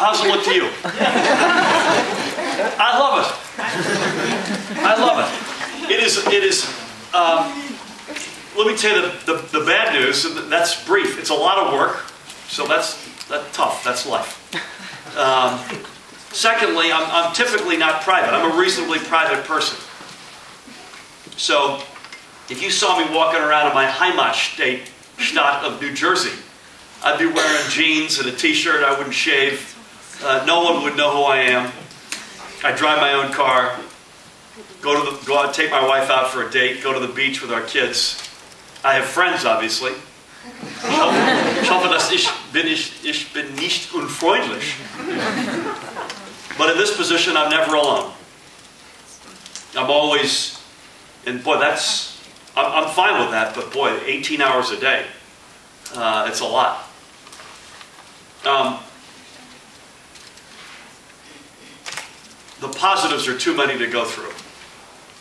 how's it look to you? I love it. I love it. It is, let me tell you the bad news, and that's brief. It's a lot of work, so that's tough. That's life. Secondly, I'm typically not private. I'm a reasonably private person. So, if you saw me walking around in my Heimatstadt of New Jersey, I'd be wearing jeans and a t-shirt. I wouldn't shave. No one would know who I am. I drive my own car. Go out, take my wife out for a date. Go to the beach with our kids. I have friends, obviously. Ich hoffe, dass ich bin nicht unfreundlich. But in this position, I'm never alone. I'm always, and boy, I'm fine with that, but boy, 18 hours a day, it's a lot. The positives are too many to go through.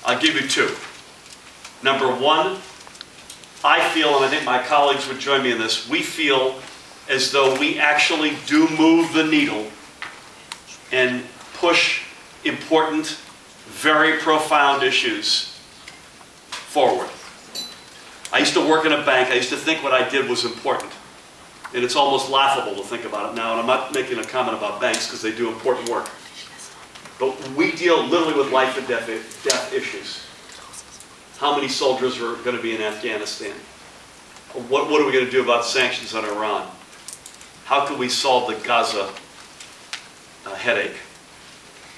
I'll give you two. Number one, I feel, and I think my colleagues would join me in this, we feel as though we actually do move the needle and push important, very profound issues forward. I used to work in a bank. I used to think what I did was important. And it's almost laughable to think about it now. And I'm not making a comment about banks because they do important work. But we deal literally with life and death issues. How many soldiers are going to be in Afghanistan? What are we going to do about sanctions on Iran? How can we solve the Gaza headache?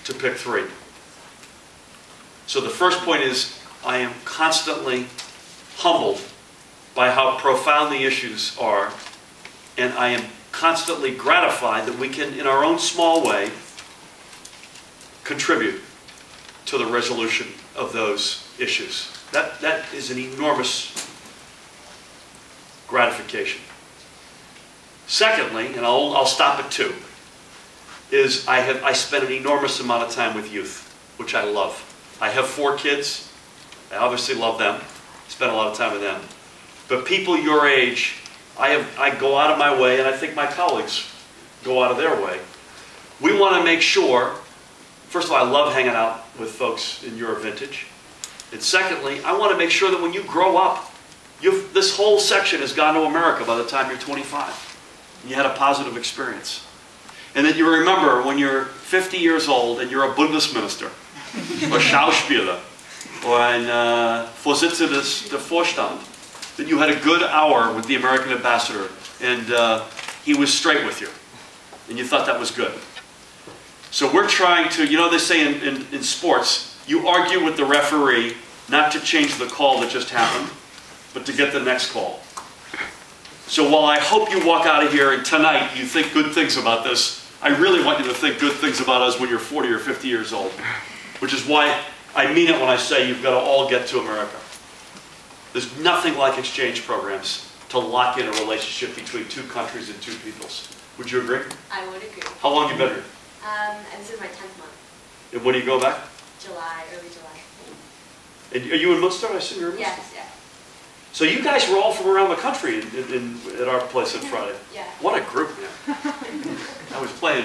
To pick three. So the first point is, I am constantly humbled by how profound the issues are, and I am constantly gratified that we can, in our own small way, contribute to the resolution of those issues. That is an enormous gratification. Secondly, and I'll stop at two, is I spend an enormous amount of time with youth, which I love. I have 4 kids. I obviously love them. Spend a lot of time with them. But people your age, I go out of my way, and I think my colleagues go out of their way. We want to make sure, first of all, I love hanging out with folks in your vintage. And secondly, I want to make sure that when you grow up, this whole section has gone to America by the time you're 25. And you had a positive experience. And that you remember when you're 50 years old and you're a Bundesminister, or Schauspieler, or ein Vorsitzender der Vorstand, that you had a good hour with the American ambassador and he was straight with you. And you thought that was good. So we're trying to, you know they say in sports, you argue with the referee not to change the call that just happened, but to get the next call. So while I hope you walk out of here and tonight you think good things about this, I really want you to think good things about us when you're 40 or 50 years old. Which is why I mean it when I say you've got to all get to America. There's nothing like exchange programs to lock in a relationship between 2 countries and 2 peoples. Would you agree? I would agree. How long have you been here? This is my 10th month. And when do you go back? July, early July. And are you in Münster? I assume you're in Münster? Yes, yeah. So you guys were all from around the country at our place on Friday. Yeah. What a group, man. I was playing